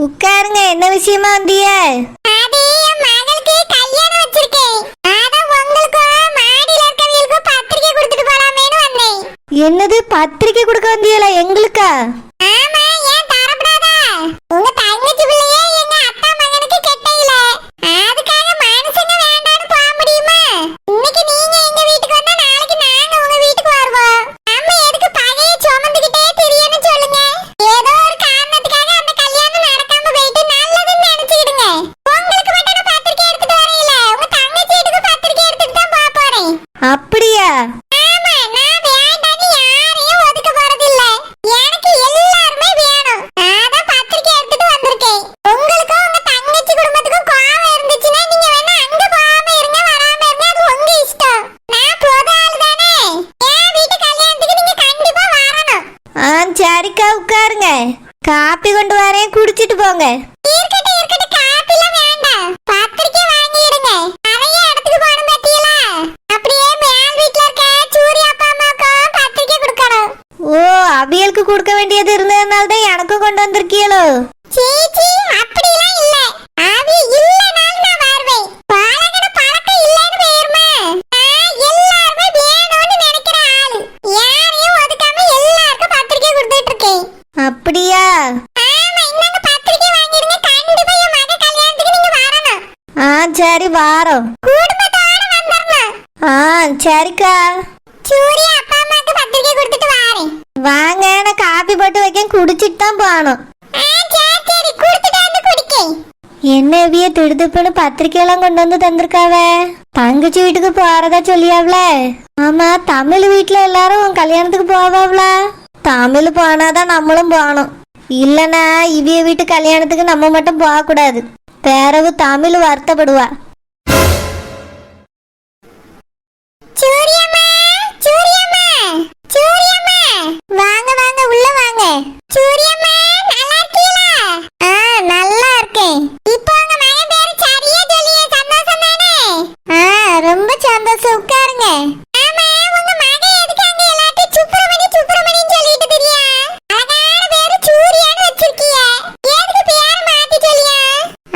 உட்காருங்க. என்ன விஷயமா வந்தீங்க? அது என் மகளுக்கு கல்யாணம் வச்சிருக்கேன். அதான் உங்களுக்கும் மாடியில இருக்கவங்களுக்கும் பத்திரிக்கை கொடுத்துட்டு போலாமேன்னு வந்தேன். என்னது பத்திரிக்கை கொடுக்க வந்தீங்களா? எங்களுக்கா? ஆமா, ஏன் தரப்படாதா? உங்க தங்கச்சி பிள்ளையே எங்க அத்தா மகனுக்கு கெட்டையில. அதுக்காக மனுஷங்க வேண்டான்னு போக முடியுமா? இன்னைக்கு நீங்க எங்க வீட்டுக்கு வந்தா நாளைக்கு நாங்க உங்க வீட்டுக்கு வருவோம். நம்ம எதுக்கு பகையை சுமந்துக்கிட்டே தெரியன்னு சொல்லுங்க. ஏதோ ஒரு காரணத்துக்காக அந்த கல்யாணம் நடக்காம போயிட்டு நல்லதுன்னு நினைச்சுக்கிடுங்க. உங்களுக்கு மட்டும் நான் பத்திரிக்கை எடுத்துட்டு வரையில, உங்க தங்கச்சி வீட்டுக்கு பத்திரிக்கை எடுத்துட்டு தான் போக போறேன். அப்படியா? ஆமா, நான் வேண்டான்னு யாரையும் ஒதுக்க போறதில்ல. எனக்கு எல்லாருமே வேணும். அதான் பத்திரிக்கை எடுத்துட்டு வந்திருக்கேன். உங்களுக்கும் உங்க தங்கச்சி குடும்பத்துக்கும் கோவம் இருந்துச்சுன்னா நீங்க வேணா அங்க போகாம இருங்க, வராம இருங்க. அது உங்க இஷ்டம். நான் பொது ஆளு தானே. என் வீட்டு கல்யாணத்துக்கு நீங்க கண்டிப்பா வரணும். சரிக்கா, உட்காருங்க. காப்பி கொண்டு வரேன், குடிச்சிட்டு போங்க. இருக்கட்டும் இருக்கட்டும், காப்பிலாம் வேண்டாம். பத்திரிக்கை வாங்கிடுங்க. நிறைய இடத்துக்கு போகணும் பத்தியலா. அப்படியே மேல் வீட்ல இருக்க சூரிய அப்பா அம்மாவுக்கும் பத்திரிக்கை கொடுக்கணும். ஓ, அவியலுக்கு கொடுக்க வேண்டியது இருந்ததுனால தான் எனக்கும் கொண்டு வந்திருக்கீங்களோ? சீச்சி, அப்படிலாம் இல்ல. ஆவி இல்லனாலும் நான் வருவேன். பழகுன பழக்கம் இல்லன்னு போயிருமா? நான் எல்லாருமே வேணும்னு நினைக்கிற ஆளு. யாரையும் ஒதுக்காம எல்லாருக்கும் பத்திரிக்கை கொடுத்துட்டு இருக்கேன். அப்படியா? ஆமா, இந்தாங்க பத்திரிக்கை வாங்கிடுங்க. கண்டிப்பா என் மக கல்யாணத்துக்கு நீங்க வரணும். சரி, வாரோம். குடும்பத்தோட வந்துடணும். சரிக்கா. சூரிய அப்பா அம்மாக்கு பத்திரிக்கை கொடுத்துட்டு வரேன். வாங்க, நான் காப்பி போட்டு வைக்க, குடிச்சிட்டு தான் போகணும். சரி சரி, கொடுத்துட்டு வந்து குடிக்கேன். என்ன இவிய திடுதுப்புன்னு பத்திரிக்கையெல்லாம் கொண்டு வந்து தந்திருக்காவ? தங்கச்சி வீட்டுக்கு போறதா சொல்லியாவல? ஆமா, தமிழ் வீட்டுல எல்லாரும் உன் கல்யாணத்துக்கு போவாவல? தமிழ் போனாதான் நம்மளும் போகணும். இல்லனா இவிய வீட்டு கல்யாணத்துக்கு நம்ம மட்டும் போக கூடாது. பிறகு தமிழ் வருத்தப்படுவா. சூரியம்மா, சூரியம்மா, சூரியம்மா, வாங்க வாங்க, உள்ள வாங்க. சூரியம்மா, நல்லா இருக்கீங்களா? நல்லா இருக்கேன். இப்போ உங்க மகன் பேரு சரியா சொல்லியே, சந்தோஷம் தானே? ரொம்ப சந்தோஷம், உட்காருங்க. ஆமா, உங்க மகன் எதுக்கு அங்க எல்லாத்தையும் சுப்பிரமணி சுப்பிரமணின்னு சொல்லிட்டு தெரியா? அழகான பேரு சூரியான்னு வச்சிருக்கிய. எதுக்கு பேர் மாத்தி சொல்லியா?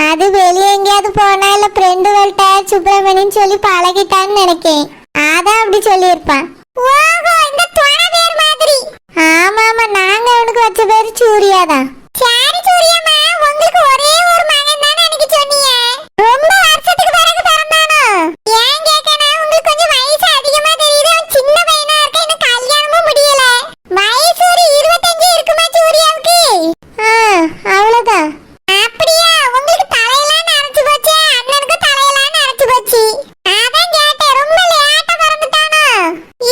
அது வெளியே எங்கேயாவது போனா இல்ல ஃப்ரெண்டுகள்கிட்ட சுப்பிரமணின்னு சொல்லி பழகிட்டான்னு நினைக்கேன். அதான் அப்படி சொல்லியிருப்பான். ஓஹோ, இந்த தொண பேர் மாதிரி. ஆமா ஆமா, நாங்க அவனுக்கு வச்ச பேரு சூர்யா தான். சரி சூரியம்மா, உங்களுக்கு ஒரே ஒரு மகன் தானே அன்னைக்கு சொன்னீங்க. ரொம்ப வருஷத்துக்கு பிறகு பிறந்தானோ? ஏன் கேட்கணும், உங்களுக்கு கொஞ்சம் வயசு அதிகமா தெரியுது. அவன் சின்ன பையனா இருக்க, இன்னும் கல்யாணமும் முடியல. வயசு ஒரு 25 இருக்குமா சூர்யாவுக்கு? அவ்வளவுதான். அப்படியா? உங்களுக்கு தலையெல்லாம் நரைச்சு போச்சு, அண்ணனுக்கு தலையெல்லாம் நரைச்சு போச்சு. அதான் கேட்டேன், ரொம்ப லேட்டா பிறந்துட்டானோ?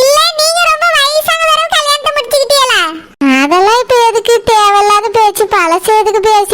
இல்ல நீங்க ரொம்ப வயசான வரை கல்யாணத்தை முடிச்சுக்கிட்டீங்களா? அதெல்லாம் இப்ப எதுக்கு தேவையில்லாத பேச்சு? பழசு எதுக்கு பேச?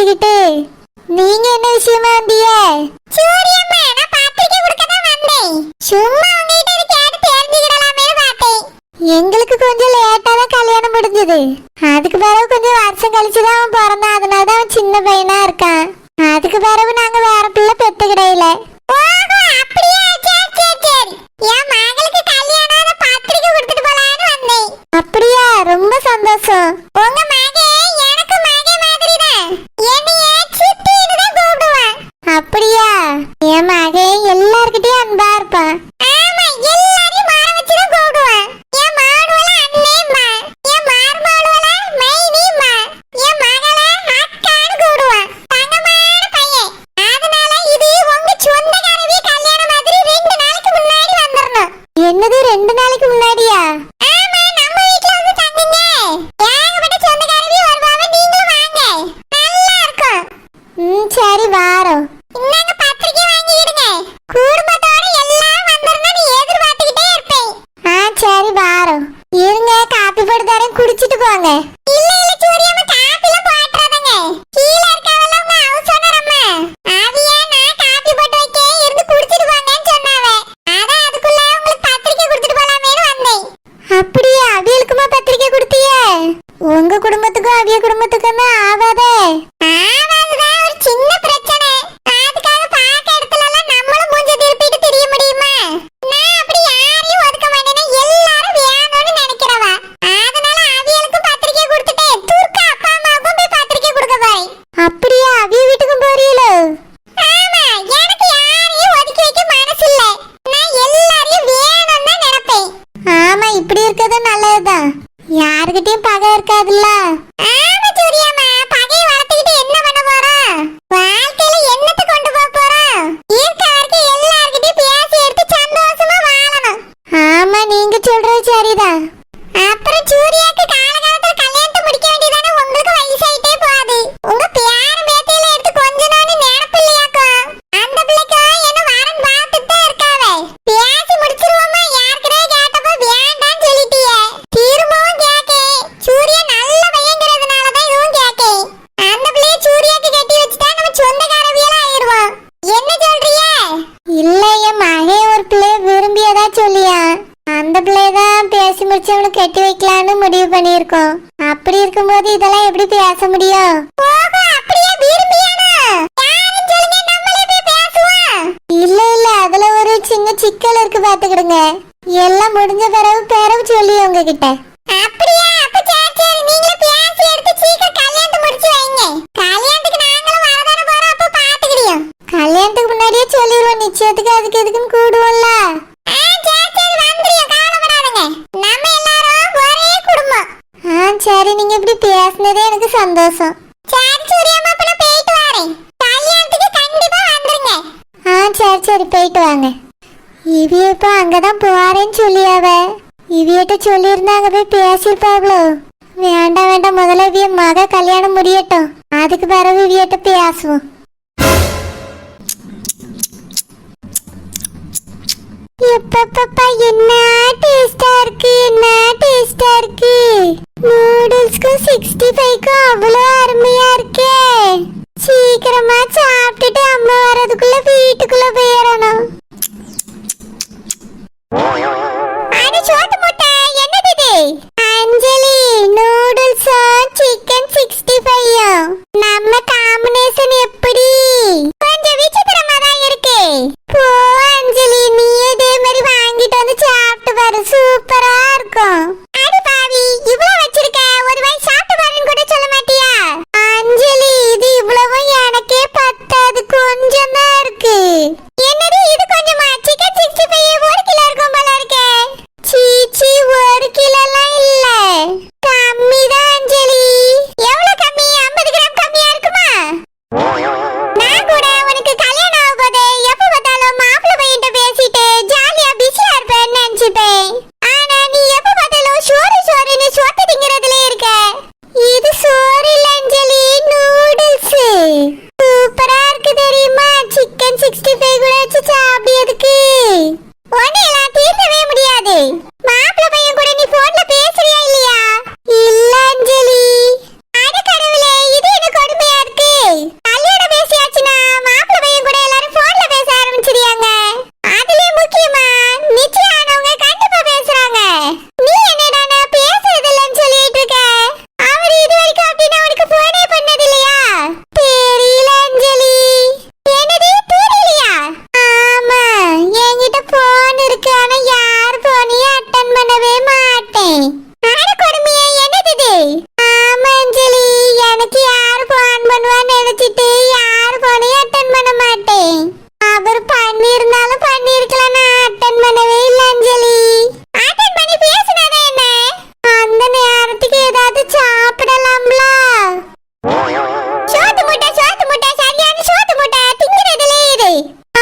இல்ல என் மகன் ஒரு பிள்ளைய விரும்பியதா சொல்லியா, அந்த பிள்ளைதான் பேசி முடிச்சு அவனுக்கு கட்டி வைக்கலான்னு முடிவு பண்ணியிருக்கோம். அப்படி இருக்கும்போது இதெல்லாம் எப்படி பேச முடியும்? இல்ல இல்ல, அதுல ஒரு சின்ன சிக்கல் இருக்கு, பாத்துக்கிடுங்க. எல்லாம் முடிஞ்ச பிறகு பிறகு சொல்லி உங்ககிட்ட. அப்படியே அப்ப சரி நீங்களே பேசி எடுத்து சீக்கிரம் கல்யாணத்தை முடிச்சு வைங்க. கல்யாணத்துக்கு நாங்களும் வரதான போறோம், அப்ப பாத்துக்கிடியோம். கல்யாணத்துக்கு முன்னாடியே சொல்லிடுவோம், நிச்சயத்துக்கு அதுக்கு எதுக்குன்னு கூடுவோம்ல. சரி வந்துறியோம், கவலைப்படாதீங்க. நம்ம எல்லாரும் ஒரே குடும்பம். சரி, நீங்க இப்படி பேசுனதே எனக்கு சந்தோஷம். சரி சூரியம்மா, அப்ப நான் போயிட்டு வரேன். கல்யாணத்துக்கு கண்டிப்பா வந்துருங்க. சரி சரி, போயிட்டு வாங்க. இவிய இப்ப அங்கதான் போறேன்னு சொல்லியாவ. இவியிட்ட சொல்லியிருந்தா அங்க போய் பேசிருப்பாவளோ. வேண்டாம் வேண்டாம், முதல்ல இவிய மக கல்யாணம் முடியட்டும், அதுக்கு பிறகு இவியிட்ட பேசுவோம். எப்பப்பா என்ன டேஸ்டா இருக்கு, என்ன டேஸ்டா இருக்கு. நூடுல்ஸ்க்கும் 65க்கும் அவ்வளோ அருமையா இருக்கே. சீக்கிரமா சாப்பிட்டுட்டு அம்மா வரதுக்குள்ள வீட்டுக்குள்ள போயிடணும். சோட்டு முட்டை என்னது இது? அஞ்சலி, நூடுல்ஸும் சிக்கன் 65யும் நம்ம காம்பினேஷன் எப்படி? கொஞ்சம் விசித்திரமா தான் இருக்கு. போ அஞ்சலி, நீ இதே மாதிரி வாங்கிட்டு வந்து சாப்பிட்டு பாரு, சூப்பரா இருக்கும். அடி பாவி, இவ்வளவு வச்சிருக்க, ஒரு வாய் சாப்பிட்டு பாருன்னு கூட சொல்ல மாட்டியா? அஞ்சலி, இது இவ்வளவும் எனக்கே பத்தாது, கொஞ்சம் தான் இருக்கு. என்னது இது கொஞ்சமா? சிக்கன் 65 1 கிலோ இருக்கும் போல இருக்கே. சீச்சி, 1 கிலோலாம் இல்ல, கம்மிதான் அஞ்சலி. எவ்வளவு கம்மி? 50 கிராம் கம்மியா இருக்குமா? நான் கூட உனக்கு கல்யாணம் ஆக போதே எப்ப பார்த்தாலும் மாப்பிள்ளை பையன்ட்ட பேசிட்டு ஜாலியா பிஸியா இருப்பேன்னு நினைச்சுப்பேன். ஆனா நீ எப்ப பார்த்தாலும் சோறுன்னு சோத்து திங்கிறதுலே இருக்க. இது சோறு இல்ல அஞ்சலி, நூடுல்ஸ். சூப்பரா இருக்கு தெரியுமா? சிக்கன் 65 கூட வச்சு சாப்பிடுறதுக்கு ஒன்னெல்லாம் தீர்க்கவே முடியாது. மாப்பிள்ளை பையன் கூட நீ போன்ல பேசுறியா இல்லையா? இல்ல அஞ்சலி. அட கடவுளே, இது என்ன கொடுமையா இருக்கு. கல்யாணம் பேசியாச்சுன்னா மாப்பிள்ளை பையன் கூட எல்லாரும் போன்ல பேச ஆரம்பிச்சிருயாங்க. அதுலயே முக்கியமா நிச்சயம் ஆனவங்க கண்டிப்பா பேசுறாங்க. நீ என்னடா நான் பேசுறது இல்லைன்னு சொல்லிட்டு இருக்க? அவர் இது வரைக்கும் அப்படின்னா உனக்கு போனே பண்ணது இல்லையா? தெரியல அஞ்சலி. என்னது தெரியலையா? ஆமா, என்கிட்ட போன் இருக்கு, ஆனா யார் போனையும் அட்டன் பண்ணவே மாட்டேன். அட கொடுமையே, என்னது இது? ஆமா அஞ்சலி, எனக்கு யார் போன் பண்ணுவான்னு நினைச்சிட்டு யார் போனையும் அட்டன் பண்ண மாட்டேன். அவர் பண்ணிருந்தாலும் பண்ணிருக்கலாம், நான் அட்டன் பண்ணவே இல்லை அஞ்சலி. அட்டன் பண்ணி பேசினாதான் என்ன? அந்த நேரத்துக்கு ஏதாவது சாப்பிடலாம்ல. சோத்து முட்டை சரியான சோத்து முட்டை திங்கிறதுலே இரு.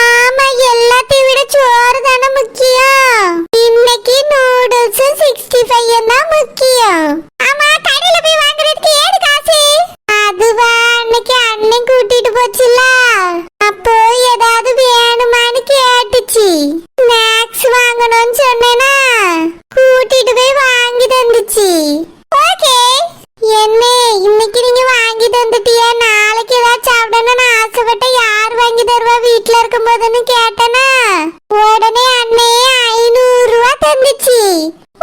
ஆமா, எல்லாத்தையும் விட சோறு தானே முக்கியம். இன்னைக்கு நூடுல்ஸும் 65 தான் முக்கியம். ஆமா, கடையில போய் வாங்குறதுக்கு ஏது காசு? அதுவா, அன்னைக்கு அண்ணன் கூட்டிட்டு போச்சுல, அப்போ ஏதாவது வேணுமான்னு கேட்டுச்சு. ஸ்நாக்ஸ் வாங்கணும்னு சொன்னேனா, கூட்டிட்டு போய் வாங்கி தந்துச்சு. ஓகே. என்ன, இன்னைக்கு நீங்க வாங்கி தந்துட்டியா? நாளைக்கு ஏதாவது சாப்பிடணும்னு ஆசைப்பட்ட யார் வாங்கி தருவா வீட்டுல இருக்கும் போதுன்னு கேட்டனா, உடனே அண்ணே 500 ரூபாய் தந்துச்சு.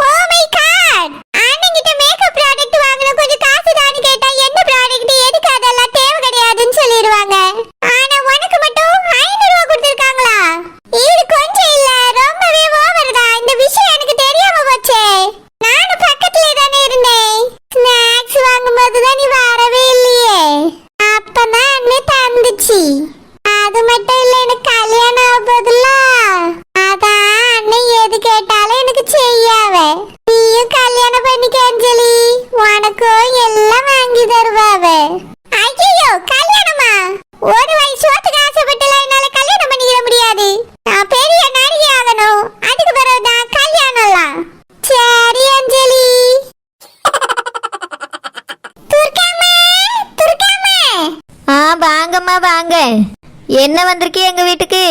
Oh my God. அண்ணன்கிட்ட மேக்கப் ப்ராடக்ட் வாங்கணும், கொஞ்சம் காசு தான்னு கேட்டா என்ன ப்ராடக்ட் எதுக்கு அதெல்லாம் தேவை கிடையாதுன்னு சொல்லிடுவாங்க. ஆனா உனக்கு மட்டும் 500 ரூபாய் கொடுத்திருக்காங்களா? இது கொஞ்சம் இல்ல, ரொம்பவே ஓவர் தான். இந்த விஷயம் எனக்கு தெரியாம போச்சே. நானும் பக்கத்துல தானே இருந்தேன். ஸ்நாக்ஸ் வாங்கும்போது தான் நீ வரவே இல்லையே, அப்பதான் அண்ணே தந்துச்சு. அது மட்டும் இல்ல, எனக்கு கல்யாணம் ஆக போதுல, அதான் அண்ணே எது கேட்டாலும் எனக்கு செய்யாவ. நீயும் கல்யாணம் பண்ணிக்க அஞ்சலி, உனக்கும் எல்லாம் வாங்கி தருவாவ. ஐயோ, கல்யாணமா? ஒரு வாய் சோத்துக்கு ஆசைப்பட்டுல என்னால கல்யாணம் பண்ணிக்கிற முடியாது. நான் பெரிய நடிகை ஆகணும், அதுக்கு பிறகுதான் கல்யாணம்லாம். சரி அஞ்சலி. வாங்கம்மா வாங்க. என்ன வந்திருக்கீங்க எங்க வீட்டுக்கு?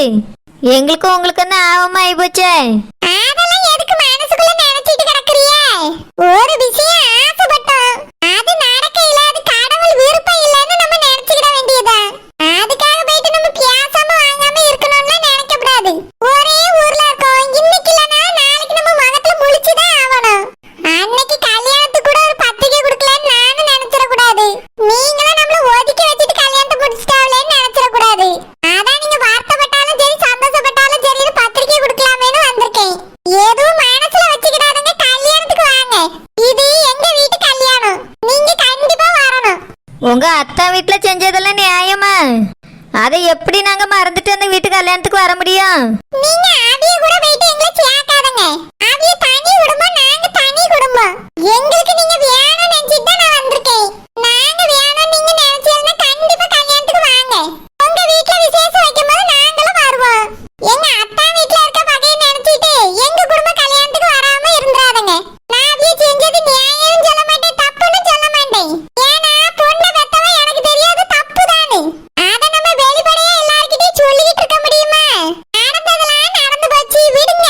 எங்களுக்கும் உங்களுக்கு என்ன ஆவமா ஆயிப்போச்சே. அதெல்லாம் எதுக்கு மனசுக்குள்ள நினைச்சிட்டு கிடக்குறியே? ஒரு விஷயம் ஆசைப்பட்டோம், அது நடக்கையில அது கடவுள் விருப்பம் இல்லைன்னு நம்ம நினைச்சுக்கிட வேண்டியதா. அதுக்காக போயிட்டு நம்ம பேசாம வாங்காம இருக்கணும்னு நினைக்க கூடாது. நீங்க அவிய கூட போயிட்டு எங்களை சேர்க்காதங்க. அவிய தனி குடும்பம், நாங்க தனி குடும்பம். எங்களுக்கு நீங்க வேணும்னு நினைச்சிட்டு தான் நான் வந்திருக்கேன். நாங்க வேணும்னு நீங்க நினைச்சீங்கன்னா கண்டிப்பா கல்யாணத்துக்கு வாங்க. உங்க வீட்ல விசேஷம் வைக்கும்போது நாங்களும் வருவோம். எங்க அத்தா வீட்ல இருக்க பகையை நினைச்சிட்டு எங்க குடும்ப கல்யாணத்துக்கு வராம இருந்துறாதங்க. நான் அவிய செஞ்சது நியாயம்னு சொல்ல மாட்டேன், தப்புன்னு சொல்ல மாட்டேன். ஏன்னா பொண்ணை பெத்தவ எனக்கு தெரியாது, தப்பு தானே. அத நம்ம வெளிப்படையா எல்லார்கிட்டயும் சொல்லிட்டு இருக்க முடியுமா? நடந்ததெல்லாம் நடந்து போச்சு, விடுங்க.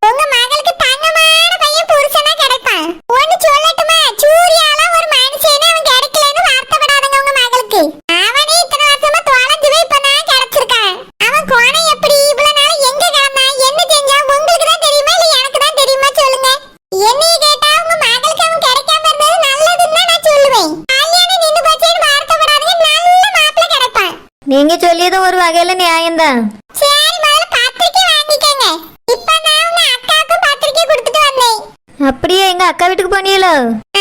உங்க மகளுக்கு தங்கமான பையன் புருஷனா கிடைப்பான். ஒன்னு சொல்லட்டுமா, சூர்யால ஒரு மனுஷனே அவன் கிடைக்கலன்னு வருத்தப்படாதங்க உங்க மகளுக்கு. அவனே இத்தனை வருஷமா தொலைஞ்சு போய் இப்பதான் கிடைச்சிருக்கான். அவன் கோணம் எப்படி இவ்வளவு நாள் எங்க கிடந்தான், என்ன செஞ்சான், உங்களுக்கு தான் தெரியுமா இல்ல எனக்கு தான் தெரியுமா சொல்லுங்க. என்னைய கேட்டா உங்க மகளுக்கு அவன் கிடைக்காம இருந்தது நல்லதுன்னு நான் சொல்லுவேன். கல்யாணம் நின்னு போச்சேன்னு வருத்தப்படாதீங்க, நல்ல மாப்பிள்ளை கிடைப்பான். நீங்க சொல்லியதும் ஒரு வகையில நியாயம்தான். சரி, முதல்ல பத்திரிக்கை வாங்கிக்கங்க. இப்ப நான் உங்க அக்காவுக்கு பத்திரிக்கை கொடுத்துட்டு வந்தேன். அப்படியே எங்க அக்கா வீட்டுக்கு போனீங்களோ?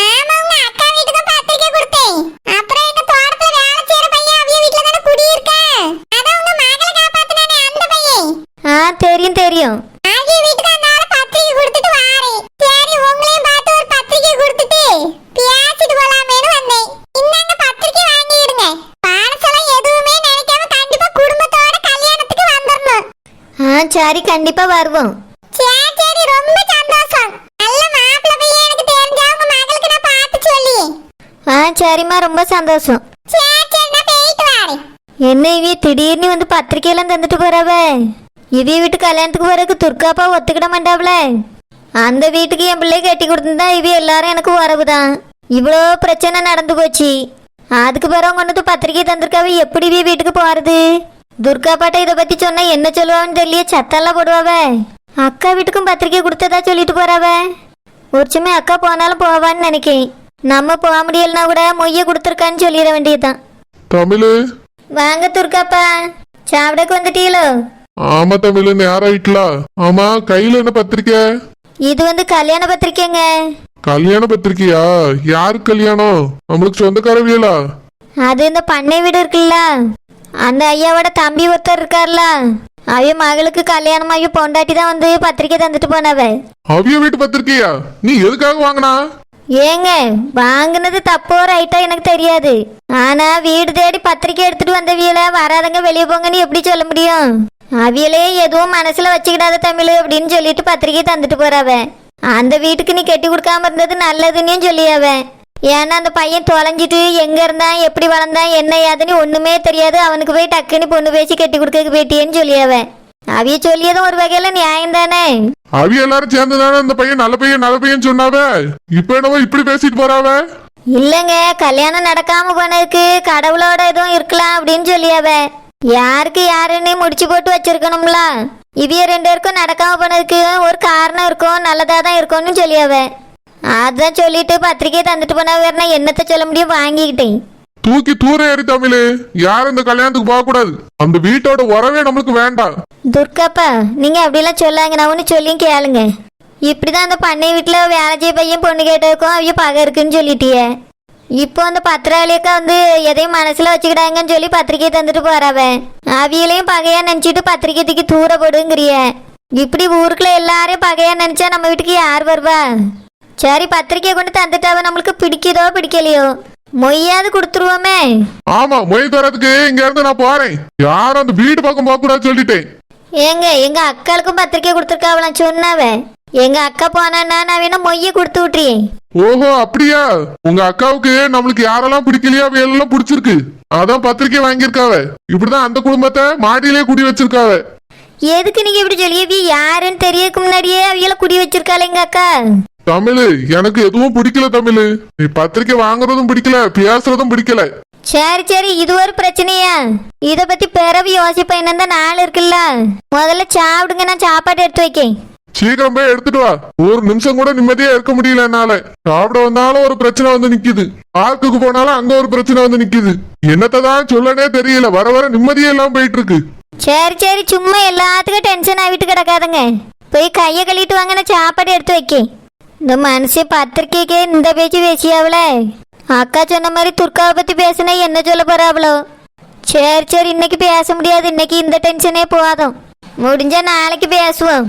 ஆமா, உங்க அக்கா வீட்டுக்கு பத்திரிக்கை கொடுத்தேன். அப்புறம் எங்க தோட்டத்துல வேலை செய்யற பையன் அவிய வீட்ல தானே குடியிருக்கான். அதான் உங்க மகளை காப்பாத்துனானே அந்த பையன். தெரியும் தெரியும். அவிய வீட்டுக்கு அந்த ஆள பத்திரிக்கை கொடுத்துட்டு வாரேன். சரி, உங்களையும் பார்த்து ஒரு பத்திரிக்கை கொடுத்துட்டு பேசிட்டு போலாமேன்னு வந்தேன். இந்தாங்க பத்திரிக்கை வாங்கிடுங்க. பாடசெல்லாம் எதுவுமே நினைக்காம கண்டிப்பா குடும்பத்தோட கல்யாணத்துக்கு வந்துடணும். சரி கண்டிப்பா வருவோம். சரி சரி, ரொம்ப சந்தோஷம். நல்ல மாப்பிள்ளை பையன் எனக்கு தெரிஞ்சா உங்க மகளுக்கு நான் பார்த்து சொல்லி. சரிம்மா, ரொம்ப சந்தோஷம். சரி சரி, நான் போயிட்டு வரேன். என்ன இவி திடீர்னு வந்து பத்திரிக்கையெல்லாம் தந்துட்டு போறாவ? இவி வீட்டு கல்யாணத்துக்கு போறதுக்கு துர்காப்பா ஒத்துக்கிட மாட்டாவல. அந்த வீட்டுக்கு என் பிள்ளை கட்டி கொடுத்துருந்தா இவி எல்லாரும் எனக்கு உறவுதான். இவ்வளோ பிரச்சனை நடந்து போச்சு. அதுக்கு பிறகு கொண்டு வந்து பத்திரிக்கை தந்திருக்காவ. எப்படி இவி வீட்டுக்கு போறது? துர்காப்பாட்ட இதை பத்தி சொன்னா என்ன சொல்லுவான்னு தெரியல, சத்தெல்லாம் போடுவாவ. அக்கா வீட்டுக்கும் பத்திரிக்கை கொடுத்ததா சொல்லிட்டு போறாவ. ஒரு சமயம் அக்கா போனாலும் போவான்னு நினைக்கேன். நம்ம போக முடியலனா கூட மொய்ய கொடுத்துருக்கான்னு சொல்லிட வேண்டியதுதான். தமிழு, வாங்க துர்காப்பா, சாப்பிடக்கு வந்துட்டீங்களோ? ஆமா தமிழு, நேரம் ஆயிட்டல. ஆமா, கையில என்ன பத்திரிக்கை? இது வந்து கல்யாண பத்திரிக்கைங்க. கல்யாண பத்திரிக்கையா? யாருக்கு கல்யாணம்? நம்மளுக்கு சொந்தக்காரவியலா? அது இந்த பண்ணை வீடு இருக்குல்ல, அந்த ஐயாவோட தம்பி ஒருத்தர் இருக்கார்ல, அவைய மகளுக்கு கல்யாணம் ஆகி பொண்டாட்டி தான் வந்து பத்திரிக்கை தந்துட்டு போனவ. அவிய வீட்டு பத்திரிக்கையா? நீ எதுக்காக வாங்கினா? ஏங்க, வாங்கினது தப்போ ரைட்டா எனக்கு தெரியாது. ஆனா வீடு தேடி பத்திரிக்கை எடுத்துட்டு வந்தவியல வராதங்க வெளியே போங்கன்னு எப்படி சொல்ல முடியும்? அவியலே எதுவும் மனசுல வச்சுக்கிடாத தமிழ் அப்படின்னு சொல்லிட்டு பத்திரிக்கை தந்துட்டு போறாவ. அந்த வீட்டுக்கு நீ கட்டி கொடுக்காம இருந்தது நல்லதுன்னு சொல்லியாவ. ஏன்னா அந்த பையன் தொலைஞ்சிட்டு எங்க இருந்தான், எப்படி வளர்ந்தான், என்ன ஏதுன்னு ஒண்ணுமே தெரியாது. அவனுக்கு போய் டக்குன்னு பொண்ணு பேசி கட்டி கொடுக்க போயிட்டியேன்னு சொல்லியாவ. அவிய சொல்லியதும் ஒரு வகையில நியாயம் தானே. அவிய எல்லாரும் சேர்ந்துதானே அந்த பையன் நல்ல பையன் சொன்னாவ. இப்ப என்னவோ இப்படி பேசிட்டு போறாவ? இல்லங்க, கல்யாணம் நடக்காம போனதுக்கு கடவுளோட எதுவும் இருக்கலாம் அப்படின்னு சொல்லியாவ. யாருக்கு யாருன்னு முடிச்சு போட்டு வச்சிருக்கணும்ல. இவிய ரெண்டு பேருக்கும் நடக்காம போனதுக்கு ஒரு காரணம் இருக்கும், நல்லதா தான் இருக்கும்னு சொல்லியாவ. அதான் சொல்லிட்டு பத்திரிக்கை தந்துட்டு போனா வேற என்னத்த சொல்ல முடியும், வாங்கிக்கிட்டேன். தூக்கி தூர ஏறி தமிழு, யாரும் இந்த கல்யாணத்துக்கு போக கூடாது. அந்த வீட்டோட உறவே நம்மளுக்கு வேண்டாம். துர்காப்பா, நீங்க அப்படிலாம் சொல்லாங்க, நான் ஒன்னு சொல்லியும் கேளுங்க. இப்படிதான் அந்த பண்ணை வீட்டுல வேலை செய்ய பையன் பொண்ணு கேட்டதுக்கும் அவைய பகை இருக்குன்னு சொல்லிட்டிய. இப்போ அந்த பத்திராளியக்கா வந்து எதையும் மனசுல வச்சுக்கிட்டாங்கன்னு சொல்லி பத்திரிக்கை தந்துட்டு போறாவ. அவியலையும் பகையா நினைச்சிட்டு பத்திரிக்கை தூக்கி தூர போடுங்கிறிய. இப்படி ஊருக்குள்ள எல்லாரையும் பகையா நினைச்சா நம்ம வீட்டுக்கு யார் வருவா? சரி, பத்திரிக்கை கொண்டு தந்துட்டாவ, நம்மளுக்கு பிடிக்குதோ பிடிக்கலையோ மொய்யாவது கொடுத்துருவோமே. ஆமா, மொய் தரதுக்கு இங்க இருந்து நான் போறேன். யாரும் அந்த வீடு பக்கம் போக கூடாது சொல்லிட்டேன். ஏங்க, எங்க அக்காளுக்கும் பத்திரிக்கை கொடுத்துருக்காவலாம் சொன்னாவ. எங்க அக்கா போனா நான் வேணா மொய்ய கொடுத்து விட்டுறேன். ஓஹோ, அப்படியா? உங்க அக்காவுக்கு நம்மளுக்கு யாரெல்லாம் பிடிக்கலையா அவையெல்லாம் பிடிச்சிருக்கு, அதான் பத்திரிக்கை வாங்கியிருக்காவ. இப்படிதான் அந்த குடும்பத்தை மாடியிலே குடி வச்சிருக்காவ. எதுக்கு நீங்க இப்படி சொல்லி? யாருன்னு தெரியக்கு முன்னாடியே அவையில குடி வச்சிருக்காள் எங்க அக்கா. தமிழு, எனக்கு எதுவும் பிடிக்கல தமிழு. நீ பத்திரிக்கை வாங்குறதும் பிடிக்கல, பேசுறதும் பிடிக்கல. சரி சரி, இது ஒரு பிரச்சனையா? இத பத்தி பிறவி யோசிப்ப என்னந்த நாள் இருக்குல்ல. முதல்ல சாப்பிடுங்க, நான் சாப்பாடு எடுத்து வைக்கேன். சீக்கிரம் போய் எடுத்துட்டு வா. ஒரு நிமிஷம் கூட நிம்மதியா இருக்க முடியல என்னால. சாப்பிட வந்தாலும் ஒரு பிரச்சனை வந்து நிக்குது, பார்க்குக்கு போனாலும் அங்க ஒரு பிரச்சனை வந்து நிக்குது. என்னத்தான் சொல்லனே தெரியல, வர வர நிம்மதியே எல்லாம் போயிட்டு இருக்கு. சரி சரி, சும்மா எல்லாத்துக்கும் டென்ஷன் ஆகிட்டு கிடக்காதுங்க. போய் கையை கழுவிட்டு வாங்க, நான் சாப்பாடு எடுத்து வைக்கேன். இந்த மனுஷன் பத்திரிக்கைக்கே இந்த பேச்சு பேசியாவல. அக்கா சொன்ன மாதிரி துர்காவை பத்தி பேசினா என்ன சொல்ல போறாவளோ. சரி சரி, இன்னைக்கு பேச முடியாது, இன்னைக்கு இந்த டென்ஷனே போதும். முடிஞ்சா நாளைக்கு பேசுவோம்.